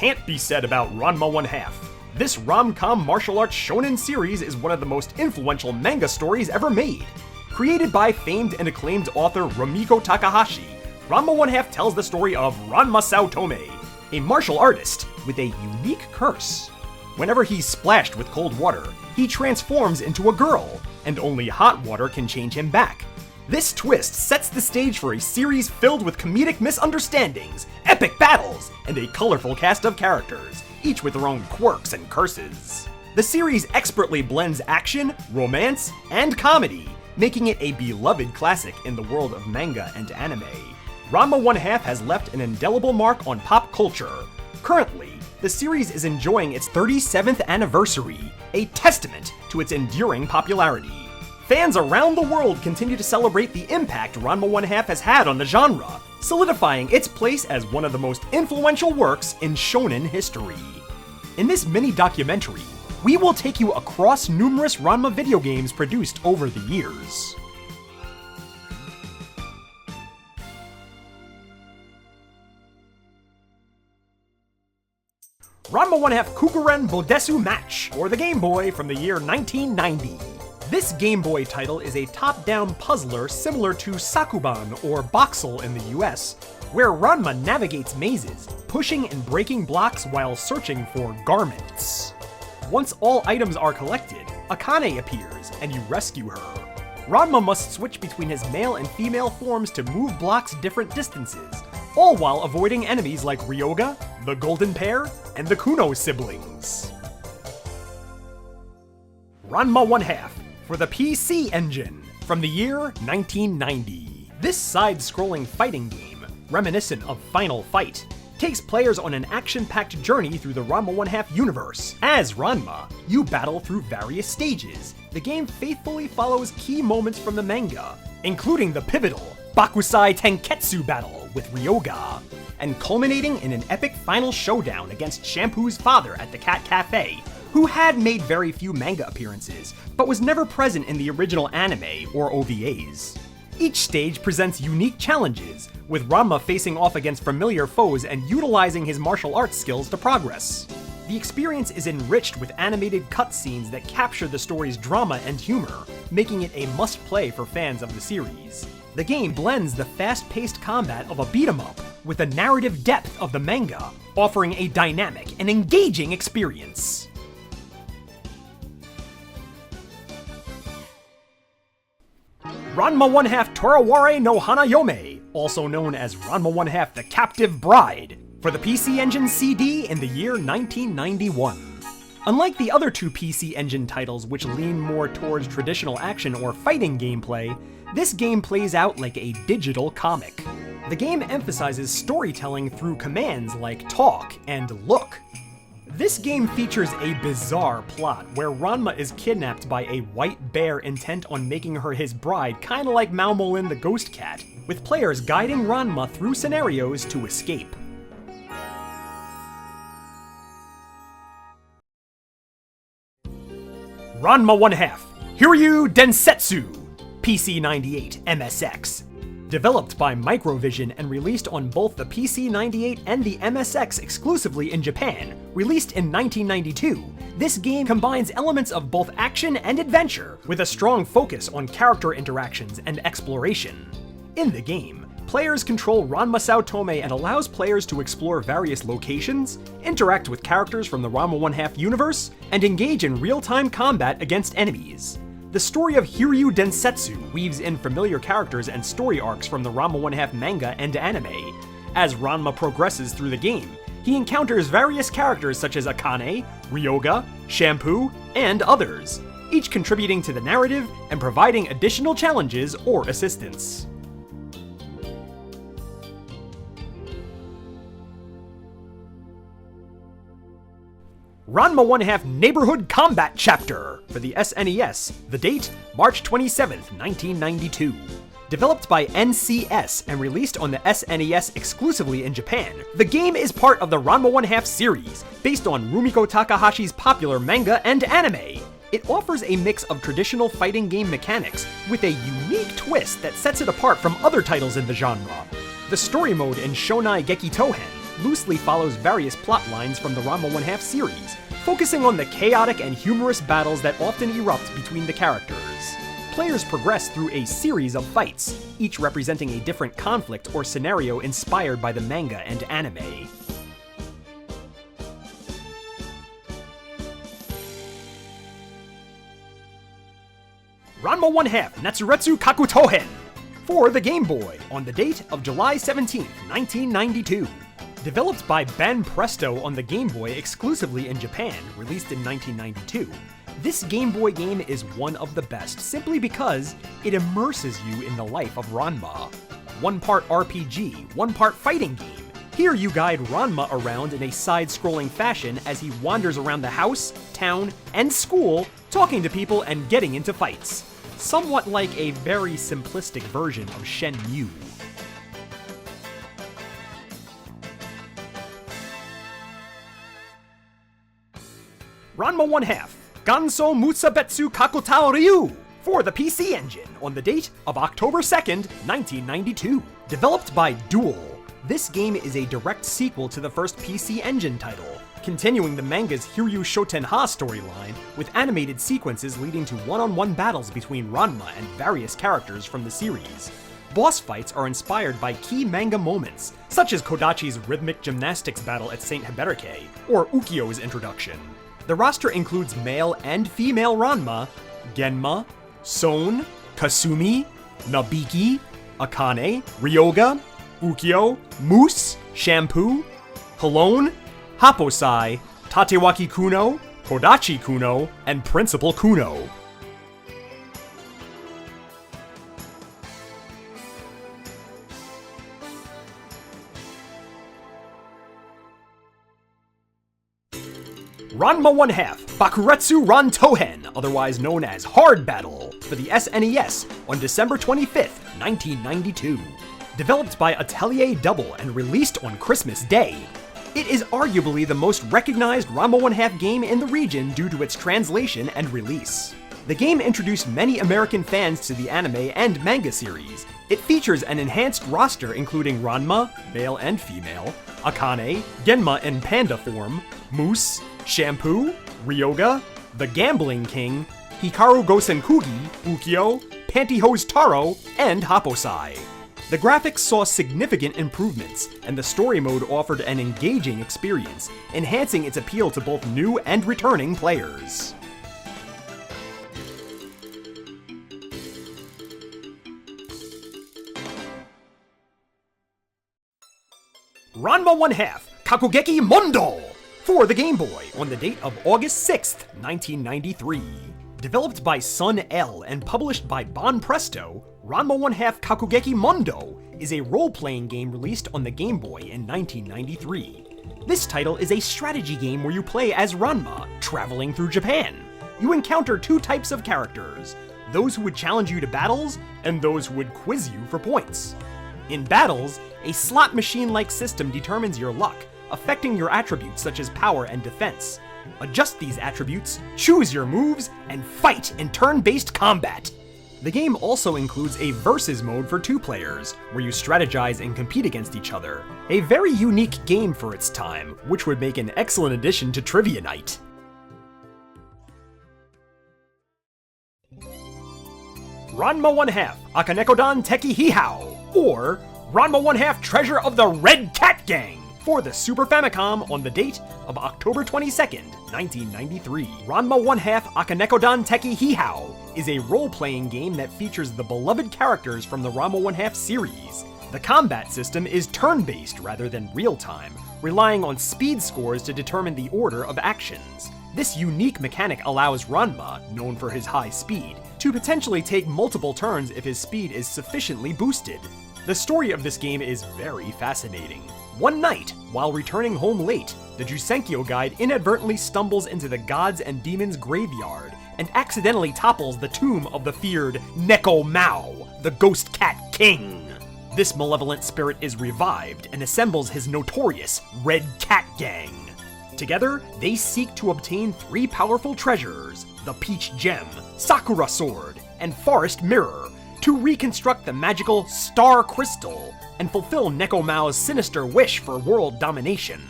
can't be said about Ranma 1/2. This rom-com martial arts shonen series is one of the most influential manga stories ever made. Created by famed and acclaimed author Rumiko Takahashi, Ranma 1/2 tells the story of Ranma Saotome, a martial artist with a unique curse. Whenever he's splashed with cold water, he transforms into a girl, and only hot water can change him back. This twist sets the stage for a series filled with comedic misunderstandings, epic battles, and a colorful cast of characters, each with their own quirks and curses. The series expertly blends action, romance, and comedy, making it a beloved classic in the world of manga and anime. Ranma 1/2 has left an indelible mark on pop culture. Currently, the series is enjoying its 37th anniversary, a testament to its enduring popularity. Fans around the world continue to celebrate the impact Ranma 1/2 has had on the genre, solidifying its place as one of the most influential works in shonen history. In this mini-documentary, we will take you across numerous Ranma video games produced over the years. Ranma 1/2 Kakuren Bodesu Match, or the Game Boy from the year 1990. This Game Boy title is a top-down puzzler similar to Sakuban or Boxel in the US, where Ranma navigates mazes, pushing and breaking blocks while searching for garments. Once all items are collected, Akane appears, and you rescue her. Ranma must switch between his male and female forms to move blocks different distances, all while avoiding enemies like Ryoga, the Golden Pair, and the Kuno siblings. Ranma 1/2 for the PC Engine, from the year 1990. This side-scrolling fighting game, reminiscent of Final Fight, takes players on an action-packed journey through the Ranma 1/2 universe. As Ranma, you battle through various stages. The game faithfully follows key moments from the manga, including the pivotal Bakusai Tenketsu battle with Ryoga, and culminating in an epic final showdown against Shampoo's father at the Cat Cafe, who had made very few manga appearances, but was never present in the original anime or OVAs. Each stage presents unique challenges, with Ranma facing off against familiar foes and utilizing his martial arts skills to progress. The experience is enriched with animated cutscenes that capture the story's drama and humor, making it a must-play for fans of the series. The game blends the fast-paced combat of a beat-em-up with the narrative depth of the manga, offering a dynamic and engaging experience. Ranma 1/2 Toraware no Hanayome, also known as Ranma 1/2 The Captive Bride, for the PC Engine CD in the year 1991. Unlike the other two PC Engine titles which lean more towards traditional action or fighting gameplay, this game plays out like a digital comic. The game emphasizes storytelling through commands like talk and look. This game features a bizarre plot where Ranma is kidnapped by a white bear intent on making her his bride, kinda like Malmolin the Ghost Cat, with players guiding Ranma through scenarios to escape. Ranma 1/2 Hiryuu Densetsu, PC 98 MSX. Developed by Microvision and released on both the PC 98 and the MSX exclusively in Japan, released in 1992, this game combines elements of both action and adventure, with a strong focus on character interactions and exploration. In the game, players control Ranma Saotome and allows players to explore various locations, interact with characters from the Ranma 1/2 universe, and engage in real-time combat against enemies. The story of Hiryuu Densetsu weaves in familiar characters and story arcs from the Ranma 1/2 manga and anime. As Ranma progresses through the game, he encounters various characters such as Akane, Ryoga, Shampoo, and others, each contributing to the narrative and providing additional challenges or assistance. Ranma 1/2 Neighborhood Combat Chapter for the SNES, the date March 27th, 1992. Developed by NCS and released on the SNES exclusively in Japan, the game is part of the Ranma 1/2 series, based on Rumiko Takahashi's popular manga and anime. It offers a mix of traditional fighting game mechanics with a unique twist that sets it apart from other titles in the genre. The story mode in Shonai Geki Tohen, loosely follows various plot lines from the Ranma 1/2 series, focusing on the chaotic and humorous battles that often erupt between the characters. Players progress through a series of fights, each representing a different conflict or scenario inspired by the manga and anime. Ranma 1/2 Netsuretsu Kakutouhen for the Game Boy on the date of July 17, 1992. Developed by Banpresto on the Game Boy exclusively in Japan, released in 1992, this Game Boy game is one of the best simply because it immerses you in the life of Ranma. One part RPG, one part fighting game. Here you guide Ranma around in a side-scrolling fashion as he wanders around the house, town, and school, talking to people and getting into fights. Somewhat like a very simplistic version of Shenmue. Ranma 1/2 Ganso Musabetsu Kakutou-ryuu for the PC Engine on the date of October 2nd, 1992. Developed by Duel, this game is a direct sequel to the first PC Engine title, continuing the manga's Hiryuu Shotenha storyline with animated sequences leading to one-on-one battles between Ranma and various characters from the series. Boss fights are inspired by key manga moments, such as Kodachi's rhythmic gymnastics battle at St. Hiberike, or Ukyo's introduction. The roster includes male and female Ranma, Genma, Son, Kasumi, Nabiki, Akane, Ryoga, Ukyo, Moose, Shampoo, Halone, Happosai, Tatewaki Kuno, Kodachi Kuno, and Principal Kuno. Ranma 1/2 Bakuretsu Rantōhen, otherwise known as Hard Battle, for the SNES on December 25th, 1992. Developed by Atelier Double and released on Christmas Day, it is arguably the most recognized Ranma 1/2 game in the region due to its translation and release. The game introduced many American fans to the anime and manga series. It features an enhanced roster including Ranma, male and female, Akane, Genma in panda form, Moose, Shampoo, Ryoga, the Gambling King, Hikaru Gosenkugi, Ukyo, Pantyhose Taro, and Happosai. The graphics saw significant improvements, and the story mode offered an engaging experience, enhancing its appeal to both new and returning players. Ranma 1/2 Kakugeki Mondou for the Game Boy on the date of August 6th, 1993. Developed by Sun L and published by Banpresto, Ranma 1/2 Kakugeki Mondou is a role-playing game released on the Game Boy in 1993. This title is a strategy game where you play as Ranma, traveling through Japan. You encounter two types of characters, those who would challenge you to battles, and those who would quiz you for points. In battles, a slot machine-like system determines your luck, affecting your attributes such as power and defense. Adjust these attributes, choose your moves, and fight in turn-based combat. The game also includes a versus mode for 2 players, where you strategize and compete against each other. A very unique game for its time, which would make an excellent addition to Trivia Night. Ranma 1/2 Akaneko-dan teki Hihou, or Ranma 1/2 Treasure of the Red Cat Gang, for the Super Famicom on the date of October 22nd, 1993. Ranma 1/2 Akaneko-dan teki Hihou is a role-playing game that features the beloved characters from the Ranma 1/2 series. The combat system is turn-based rather than real-time, relying on speed scores to determine the order of actions. This unique mechanic allows Ranma, known for his high speed, to potentially take multiple turns if his speed is sufficiently boosted. The story of this game is very fascinating. One night, while returning home late, the Jusenkyo guide inadvertently stumbles into the gods and demons graveyard and accidentally topples the tomb of the feared Neko Mao, the Ghost Cat King. This malevolent spirit is revived and assembles his notorious Red Cat Gang. Together, they seek to obtain 3 powerful treasures, the Peach Gem, Sakura Sword, and Forest Mirror, to reconstruct the magical Star Crystal and fulfill Nekomao's sinister wish for world domination.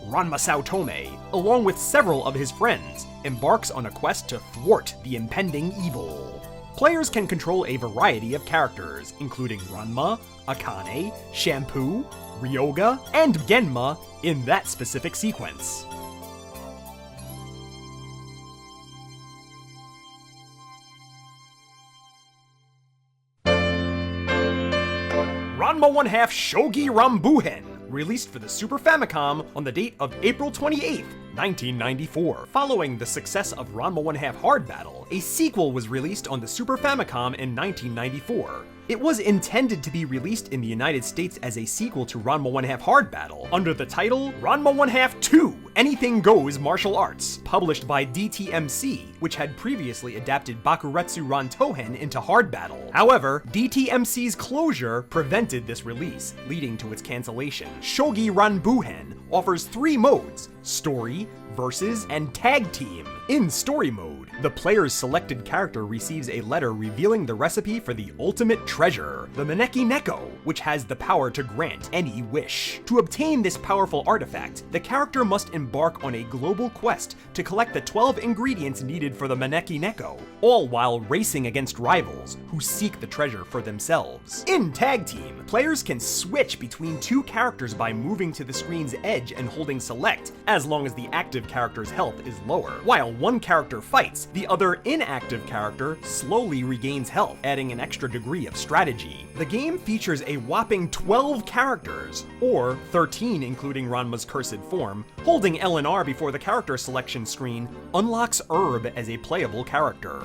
Ranma Saotome, along with several of his friends, embarks on a quest to thwart the impending evil. Players can control a variety of characters, including Ranma, Akane, Shampoo, Ryoga, and Genma in that specific sequence. Ranma 1/2 Chougi Rambuhen, released for the Super Famicom on the date of April 28, 1994. Following the success of Ranma 1/2 Hard Battle, a sequel was released on the Super Famicom in 1994. It was intended to be released in the United States as a sequel to Ranma 1/2 Hard Battle under the title Ranma 1/2 2 Anything Goes Martial Arts, published by DTMC, which had previously adapted Bakuretsu Rantōhen into Hard Battle. However, DTMC's closure prevented this release, leading to its cancellation. Chougi Rambuhen offers 3 modes: Story, Versus, and Tag Team. In Story mode, the player's selected character receives a letter revealing the recipe for the ultimate treasure, the Maneki Neko, which has the power to grant any wish. To obtain this powerful artifact, the character must embark on a global quest to collect the 12 ingredients needed for the Maneki Neko, all while racing against rivals who seek the treasure for themselves. In Tag Team, players can switch between 2 characters by moving to the screen's edge and holding select, as long as the active character's health is lower. While one character fights, the other inactive character slowly regains health, adding an extra degree of strategy. The game features a whopping 12 characters, or 13 including Ranma's cursed form. Holding L and R before the character selection screen unlocks Herb as a playable character.